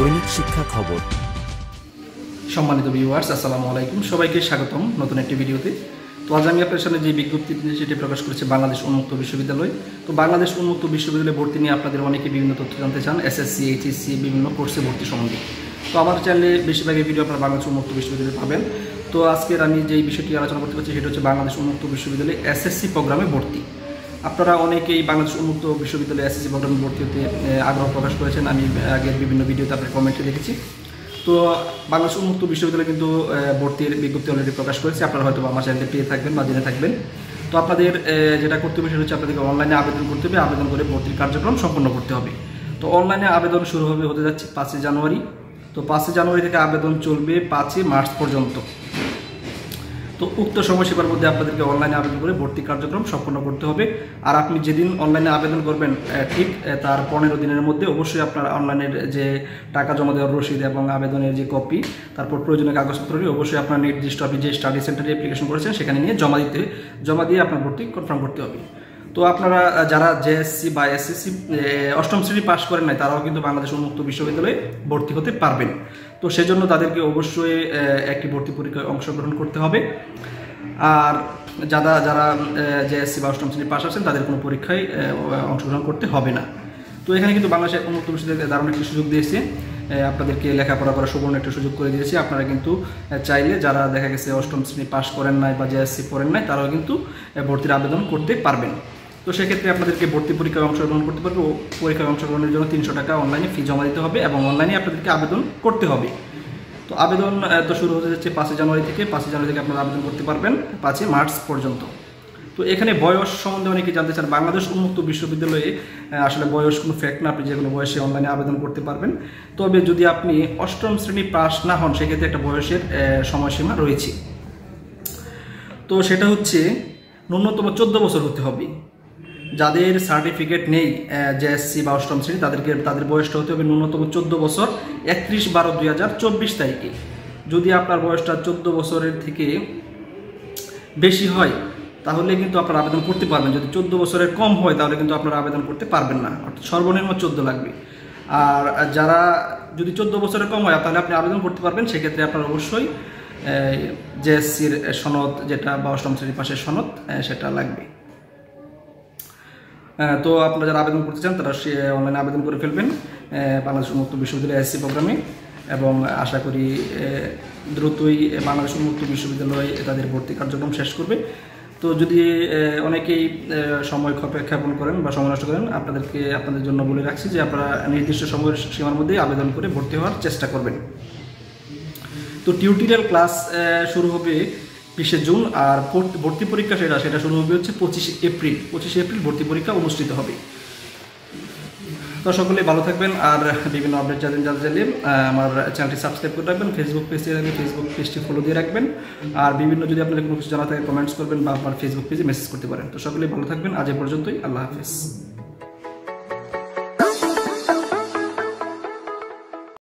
দৈনিক শিক্ষা খবর। সম্মানিত ভিউয়ার্স, আসসালামু আলাইকুম। সবাইকে স্বাগতম নতুন একটি ভিডিওতে। তো আজ আমি আপনার সামনে যে বিজ্ঞপ্তি সেটি প্রকাশ করেছে বাংলাদেশ উন্মুক্ত বিশ্ববিদ্যালয়। তো বাংলাদেশ উন্মুক্ত বিশ্ববিদ্যালয়ে ভর্তি নিয়ে আপনাদের অনেকে বিভিন্ন তথ্য জানতে চান, এসএসসি, এইচএসসি বিভিন্ন কোর্সে ভর্তি সম্বন্ধে। তো আমার চ্যানেলে বেশিরভাগই ভিডিও আপনারা বাংলাদেশ উন্মুক্ত বিশ্ববিদ্যালয়ে পাবেন। তো আজকের আমি যেই বিষয়টি আলোচনা করতে পারছি সেটা হচ্ছে বাংলাদেশ উন্মুক্ত বিশ্ববিদ্যালয়ে এসএসসি প্রোগ্রামে ভর্তি। আপনারা অনেকেই বাংলাদেশ উন্মুক্ত বিশ্ববিদ্যালয়ে এসএসসি প্রোগ্রামে ভর্তি হতে আগ্রহ প্রকাশ করেছেন। আমি আগের বিভিন্ন ভিডিওতে আপনার কমেন্টে দেখেছি। তো বাংলাদেশ উন্মুক্ত বিশ্ববিদ্যালয় কিন্তু ভর্তির বিজ্ঞপ্তি অলরেডি প্রকাশ করেছে। আপনারা হয়তো আমার চ্যানেলে পেয়ে থাকবেন বা জেনে থাকবেন। তো আপনাদের যেটা করতে হবে সেটা হচ্ছে আপনাদেরকে অনলাইনে আবেদন করতে হবে। আবেদন করে ভর্তির কার্যক্রম সম্পন্ন করতে হবে। তো অনলাইনে আবেদন শুরু হতে যাচ্ছে 5 জানুয়ারি। তো 5 জানুয়ারি থেকে আবেদন চলবে 5 মার্চ পর্যন্ত। তো উক্ত সময়সীমার মধ্যে আপনাদেরকে অনলাইনে আবেদন করে ভর্তি কার্যক্রম সম্পন্ন করতে হবে। আর আপনি যেদিন অনলাইনে আবেদন করবেন ঠিক তার 15 দিনের মধ্যে অবশ্যই আপনার অনলাইনের যে টাকা জমা দেওয়ার রসিদ এবং আবেদনের যে কপি, তারপর প্রয়োজনীয় কাগজপত্রটি অবশ্যই আপনার নির্দিষ্ট আপনি যে স্টাডি সেন্টারে অ্যাপ্লিকেশন করেছেন সেখানে নিয়ে জমা দিয়ে আপনার ভর্তি কনফার্ম করতে হবে। তো আপনারা যারা জেএসসি বা এসএসসি অষ্টম শ্রেণী পাশ করেন নাই তারাও কিন্তু বাংলাদেশ উন্মুক্ত বিশ্ববিদ্যালয়ে ভর্তি হতে পারবেন। তো সেজন্য তাদেরকে অবশ্যই একটি ভর্তি পরীক্ষায় অংশগ্রহণ করতে হবে। আর যারা জেএসসি বা অষ্টম শ্রেণী পাশ আছেন তাদের কোনো পরীক্ষায় অংশগ্রহণ করতে হবে না। তো এখানে কিন্তু বাংলাদেশ উন্মুক্ত বিশ্ববিদ্যালয়ে দারুণ একটি সুযোগ দিয়েছে, আপনাদেরকে লেখাপড়া করার সুবর্ণ একটা সুযোগ করে দিয়েছে। আপনারা কিন্তু চাইলে যারা দেখা গেছে অষ্টম শ্রেণী পাশ করেন নাই বা জেএসসি পড়েন নাই তারাও কিন্তু ভর্তির আবেদন করতে পারবেন। তো সেক্ষেত্রে আপনাদেরকে ভর্তি পরীক্ষায় অংশগ্রহণ করতে পারবে। পরীক্ষায় অংশগ্রহণের জন্য 300 টাকা অনলাইনে ফি জমা দিতে হবে এবং অনলাইনে আপনাদেরকে আবেদন করতে হবে। তো আবেদন তো শুরু হতে যাচ্ছে 5 জানুয়ারি থেকে। 5 জানুয়ারি থেকে আপনারা আবেদন করতে পারবেন 5 মার্চ পর্যন্ত। তো এখানে বয়স সম্বন্ধে অনেকে জানতে চান। বাংলাদেশ উন্মুক্ত বিশ্ববিদ্যালয়ে আসলে বয়স কোনো ফ্যাক্ট না, আপনি যে কোনো বয়সে অনলাইনে আবেদন করতে পারবেন। তবে যদি আপনি অষ্টম শ্রেণী পাস না হন সেক্ষেত্রে একটা বয়সের সময়সীমা রয়েছে। তো সেটা হচ্ছে ন্যূনতম 14 বছর হতে হবে। যাদের সার্টিফিকেট নেই জেএসসি বা অষ্টম শ্রেণী তাদের বয়সটা হতে হবে ন্যূনতম 14 বছর 31/12/2024 তারিখে। যদি আপনার বয়সটা 14 বছরের থেকে বেশি হয় তাহলে কিন্তু আপনারা আবেদন করতে পারবেন। যদি 14 বছরের কম হয় তাহলে কিন্তু আপনারা আবেদন করতে পারবেন না, অর্থাৎ সর্বনিম্ন 14 লাগবে। আর যারা যদি 14 বছরের কম হয় তাহলে আপনি আবেদন করতে পারবেন। সেক্ষেত্রে আপনার অবশ্যই জেএসসির সনদ যেটা বা অষ্টম শ্রেণী পাশের সনদ সেটা লাগবে। তো আপনারা যারা আবেদন করতে চান তারা অনলাইনে আবেদন করে ফেলবেন বাংলাদেশ উন্মুক্ত বিশ্ববিদ্যালয় এসএসসি প্রোগ্রামে, এবং আশা করি দ্রুতই বাংলাদেশ উন্মুক্ত বিশ্ববিদ্যালয় তাদের ভর্তি কার্যক্রম শেষ করবে। তো যদি অনেকেই সময় ক্ষেপণ করেন বা সময় নষ্ট করেন, আপনাদের জন্য বলে রাখছি যে আপনারা নির্দিষ্ট সময়ের সীমার মধ্যে আবেদন করে ভর্তি হওয়ার চেষ্টা করবেন। তো টিউটোরিয়াল ক্লাস শুরু হবে 20 জুন, আর ভর্তি পরীক্ষা সেটা শুরু হবে হচ্ছে 25 এপ্রিল। 25 এপ্রিল ভর্তি পরীক্ষা অনুষ্ঠিত হবে। তো সকলে ভালো থাকবেন। আর বিভিন্ন আপডেট জানলে আমার চ্যানেলটি সাবস্ক্রাইব করে রাখবেন। ফেসবুক পেজটি ফলো দিয়ে রাখবেন। আর বিভিন্ন যদি আপনাদের কোনো কিছু জানা থাকে কমেন্টস করবেন বা আমার ফেসবুক পেজে মেসেজ করতে পারেন। তো সকলে ভালো থাকবেন। আজ এ পর্যন্তই। আল্লাহ হাফেজ।